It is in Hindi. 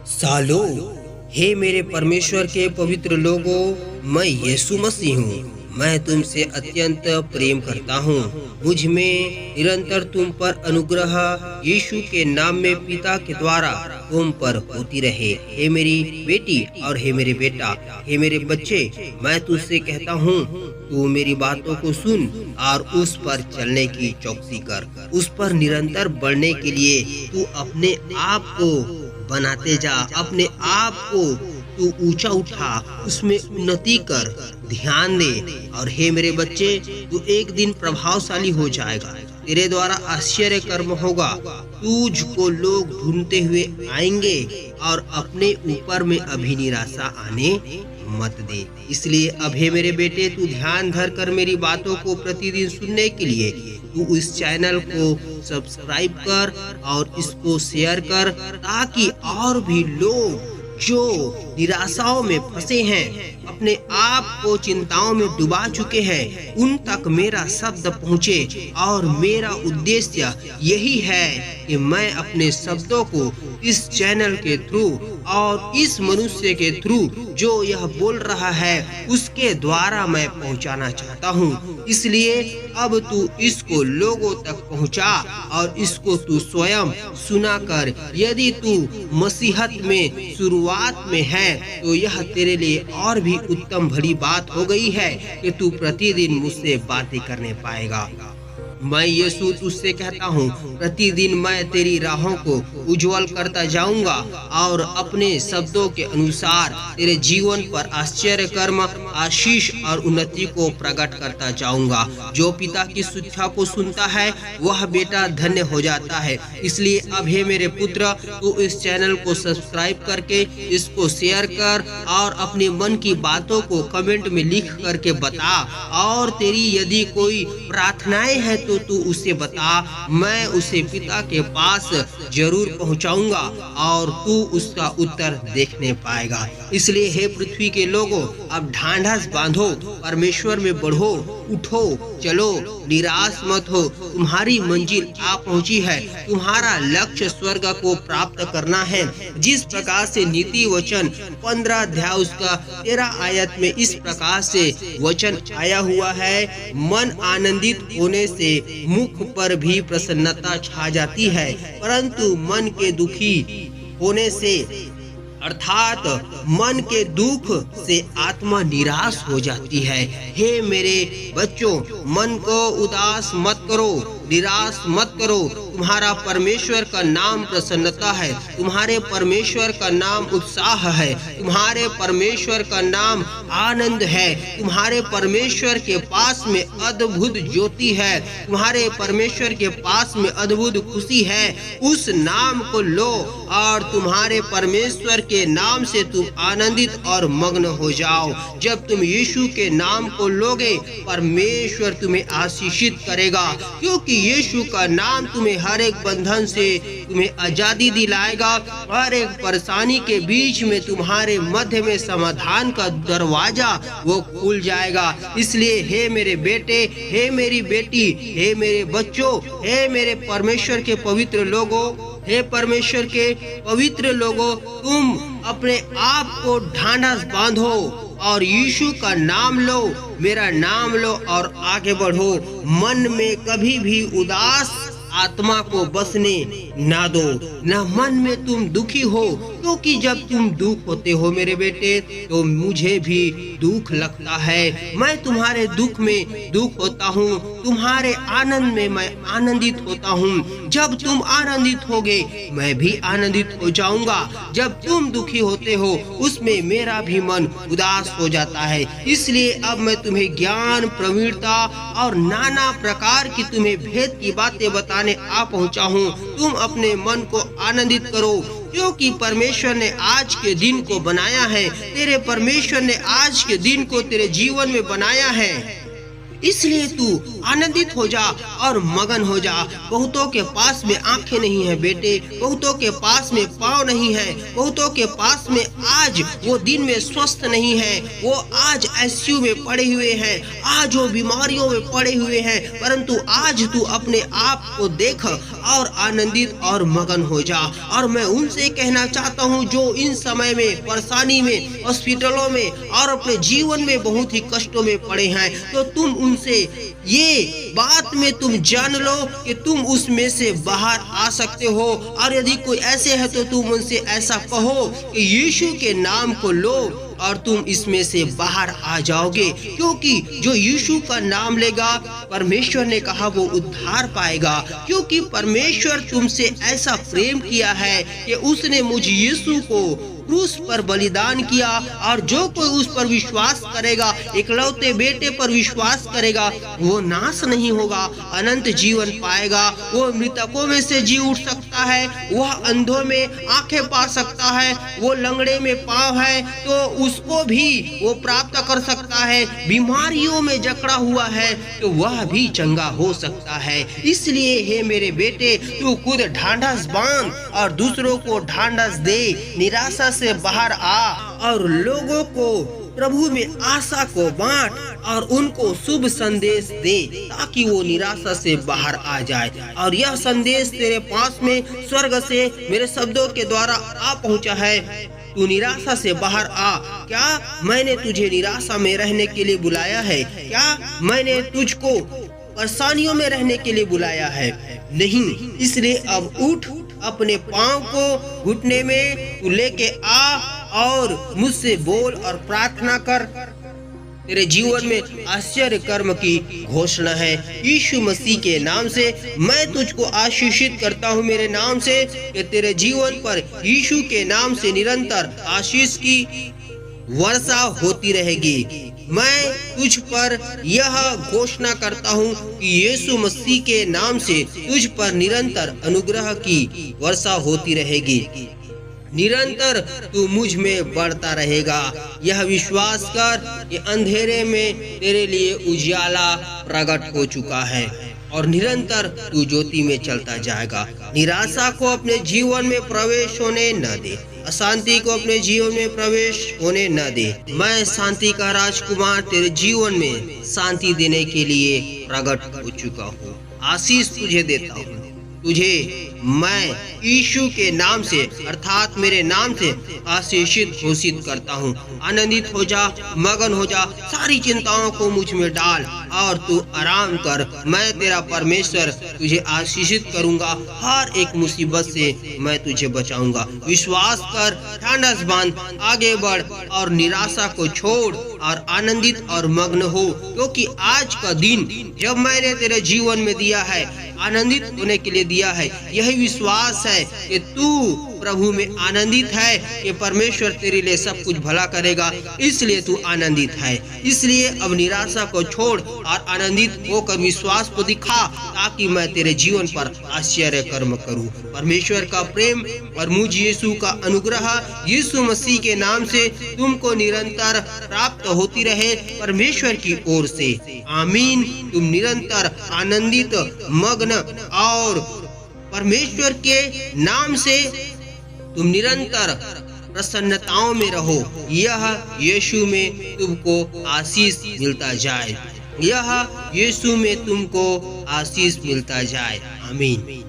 सालो, हे मेरे परमेश्वर के पवित्र लोगों, मैं यीशु मसीह हूँ। मैं तुमसे अत्यंत प्रेम करता हूँ। मुझ में निरंतर तुम पर अनुग्रह यीशु के नाम में पिता के द्वारा तुम पर होती रहे। हे मेरी बेटी और हे मेरे बेटा, हे मेरे बच्चे, मैं तुझसे कहता हूँ, तू मेरी बातों को सुन और उस पर चलने की चौकसी कर। उस पर निरंतर बढ़ने के लिए तू अपने आप को बनाते जा, अपने आप को तू ऊंचा उठा, उसमें उन्नति कर, ध्यान दे। और हे मेरे बच्चे, तू एक दिन प्रभावशाली हो जाएगा। तेरे द्वारा आश्चर्य कर्म होगा। तुझको लोग ढूंढते हुए आएंगे और अपने ऊपर में अभी निराशा आने मत दे। इसलिए अब हे मेरे बेटे, तू ध्यान धर कर मेरी बातों को प्रतिदिन सुनने के लिए तू इस चैनल को सब्सक्राइब कर और इसको शेयर कर, ताकि और भी लोग जो निराशाओं में फंसे हैं, अपने आप को चिंताओं में डुबा चुके हैं, उन तक मेरा शब्द पहुँचे। और मेरा उद्देश्य यही है कि मैं अपने शब्दों को इस चैनल के थ्रू और इस मनुष्य के थ्रू जो यह बोल रहा है उसके द्वारा मैं पहुंचाना चाहता हूं। इसलिए अब तू इसको लोगों तक पहुंचा और इसको तू स्वयं सुना कर। यदि तू मसीहत में शुरुआत में है तो यह तेरे लिए और भी उत्तम भली बात हो गई है कि तू प्रतिदिन मुझसे बातें करने पाएगा। मैं यीशु तुझसे कहता हूँ, प्रतिदिन मैं तेरी राहों को उज्जवल करता जाऊंगा और अपने शब्दों के अनुसार तेरे जीवन पर आश्चर्य कर्म, आशीष और उन्नति को प्रकट करता जाऊंगा। जो पिता की शिक्षा को सुनता है वह बेटा धन्य हो जाता है। इसलिए अब हे मेरे पुत्र, तू इस चैनल को सब्सक्राइब करके इसको शेयर कर और अपने मन की बातों को कमेंट में लिख करके बता। और तेरी यदि कोई प्रार्थनाएं हैं तो तू उसे बता, मैं उसे पिता के पास जरूर पहुंचाऊंगा और तू उसका उत्तर देखने पाएगा। इसलिए हे पृथ्वी के लोगों, अब ढांढस बांधो, परमेश्वर में बढ़ो, उठो, चलो, निराश मत हो। तुम्हारी मंजिल आ पहुंची है। तुम्हारा लक्ष्य स्वर्ग को प्राप्त करना है। जिस प्रकार से नीति वचन 15 अध्याय उसका 13 आयत में इस प्रकार से वचन आया हुआ है, मन आनंदित होने से मुख पर भी प्रसन्नता छा जाती है, परंतु मन के दुखी होने से अर्थात मन के दुख से आत्मा निराश हो जाती है। हे मेरे बच्चों, मन को उदास मत करो, निराश मत करो। तुम्हारा परमेश्वर का नाम प्रसन्नता है, तुम्हारे परमेश्वर का नाम उत्साह है, तुम्हारे परमेश्वर का नाम आनंद है। तुम्हारे परमेश्वर के पास में अद्भुत ज्योति है, तुम्हारे परमेश्वर के पास में अद्भुत खुशी है। उस नाम को लो और तुम्हारे परमेश्वर के नाम से तुम आनंदित और मग्न हो जाओ। जब तुम यीशु के नाम को लोगे, परमेश्वर तुम्हें आशीषित करेगा, क्योंकि यीशु का नाम तुम्हें हर एक बंधन से तुम्हें आजादी दिलाएगा। हर एक परेशानी के बीच में तुम्हारे मध्य में समाधान का दरवाजा वो खुल जाएगा। इसलिए हे मेरे बेटे, हे मेरी बेटी, हे मेरे बच्चों, हे मेरे परमेश्वर के पवित्र लोगों, हे परमेश्वर के पवित्र लोगों, तुम अपने आप को ढांढस बांधो और यीशु का नाम लो, मेरा नाम लो और आगे बढ़ो। मन में कभी भी उदास आत्मा को बसने ना दो, न मन में तुम दुखी हो, क्योंकि जब तुम दुख होते हो मेरे बेटे तो मुझे भी दुख लगता है। मैं तुम्हारे दुख में दुख होता हूँ, तुम्हारे आनंद में मैं आनंदित होता हूँ। जब तुम आनंदित होगे मैं भी आनंदित हो जाऊंगा। जब तुम दुखी होते हो उसमें मेरा भी मन उदास हो जाता है। इसलिए अब मैं तुम्हें ज्ञान, प्रवीणता और नाना प्रकार की तुम्हें भेद की बातें बताने आ पहुँचा हूँ। तुम अपने मन को आनंदित करो, क्योंकि परमेश्वर ने आज के दिन को बनाया है। तेरे परमेश्वर ने आज के दिन को तेरे जीवन में बनाया है। इसलिए तू आनंदित हो जा और मगन हो जा। बहुतों के पास में आंखें नहीं है बेटे, बहुतों के पास में पाँव नहीं है, बहुतों के पास में आज वो दिन में स्वस्थ नहीं है, वो आज आईसीयू में पड़े हुए हैं, आज वो बीमारियों में पड़े हुए हैं, परंतु आज तू अपने आप को देख और आनंदित और मगन हो जा। और मैं उनसे कहना चाहता हूँ जो इन समय में परेशानी में, हॉस्पिटलों में और अपने जीवन में बहुत ही कष्टों में पड़े हैं, तो तुम उनसे ये बात में तुम जान लो कि तुम उसमें से बाहर आ सकते हो। और यदि कोई ऐसे है तो तुम उनसे ऐसा कहो कि यीशु के नाम को लो और तुम इसमें से बाहर आ जाओगे, क्योंकि जो यीशु का नाम लेगा परमेश्वर ने कहा वो उद्धार पाएगा। क्योंकि परमेश्वर तुमसे ऐसा प्रेम किया है कि उसने मुझ यीशु को क्रूस पर बलिदान किया, और जो कोई उस पर विश्वास करेगा, इकलौते बेटे पर विश्वास करेगा, वो नाश नहीं होगा, अनंत जीवन पाएगा। वो मृतकों में से जी उठ सकता है, वह अंधों में आंखें पा सकता है, वो लंगड़े में पाँव है तो उसको भी वो प्राप्त कर सकता है, बीमारियों में जकड़ा हुआ है तो वह भी चंगा हो सकता है। इसलिए हे मेरे बेटे, तू खुद ढांढस बांध और दूसरों को ढांढस दे, निराशा से बाहर आ और लोगों को प्रभु में आशा को बांट और उनको शुभ संदेश दे, ताकि वो निराशा से बाहर आ जाए। और यह संदेश तेरे पास में स्वर्ग से मेरे शब्दों के द्वारा आ पहुंचा है। तू निराशा से बाहर आ। क्या मैंने तुझे निराशा में रहने के लिए बुलाया है? क्या मैंने तुझको परेशानियों में रहने के लिए बुलाया है? नहीं। इसलिए अब उठ, अपने पाँव को घुटने में तू लेके आ और मुझसे बोल और प्रार्थना कर। तेरे जीवन में आश्चर्य कर्म की घोषणा है। यीशु मसीह के नाम से मैं तुझको आशीषित करता हूँ, मेरे नाम से, कि तेरे जीवन पर यीशु के नाम से निरंतर आशीष की वर्षा होती रहेगी। मैं तुझ पर यह घोषणा करता हूँ कि यीशु मसीह के नाम से तुझ पर निरंतर अनुग्रह की वर्षा होती रहेगी। निरंतर तू मुझ में बढ़ता रहेगा। यह विश्वास कर कि अंधेरे में तेरे लिए उजियाला प्रकट हो चुका है और निरंतर तू ज्योति में चलता जाएगा। निराशा को अपने जीवन में प्रवेश होने न दे, अशांति को अपने जीवन में प्रवेश होने न दे। मैं शांति का राजकुमार तेरे जीवन में शांति देने के लिए प्रकट हो चुका हूँ। आशीष तुझे देता हूँ। तुझे मैं यीशु के नाम से अर्थात मेरे नाम से आशीषित घोषित करता हूँ। आनंदित हो जा, मगन हो जा, सारी चिंताओं को मुझ में डाल और तू आराम कर। मैं तेरा परमेश्वर तुझे आशीषित करूँगा, हर एक मुसीबत से मैं तुझे बचाऊंगा। विश्वास कर, ढांढस बांध, आगे बढ़ और निराशा को छोड़ और आनंदित और मग्न हो, क्योंकि आज का दिन जब मैंने तेरे जीवन में दिया है, आनंदित होने के लिए दिया है। यही विश्वास है कि तू प्रभु में आनंदित है कि परमेश्वर तेरे लिए सब कुछ भला करेगा, इसलिए तू आनंदित है। इसलिए अब निराशा को छोड़ और आनंदित होकर विश्वास को दिखा, ताकि मैं तेरे जीवन पर आश्चर्य कर्म करूं। परमेश्वर का प्रेम और मुझ यीशु का अनुग्रह यीशु मसीह के नाम से तुमको निरंतर प्राप्त होती रहे परमेश्वर की ओर से। आमीन। तुम निरंतर आनंदित, मग्न और परमेश्वर के नाम से तुम निरंतर प्रसन्नताओं में रहो। यह यीशु में तुमको आशीष मिलता जाए। यह यीशु में तुमको आशीष मिलता जाए। आमीन।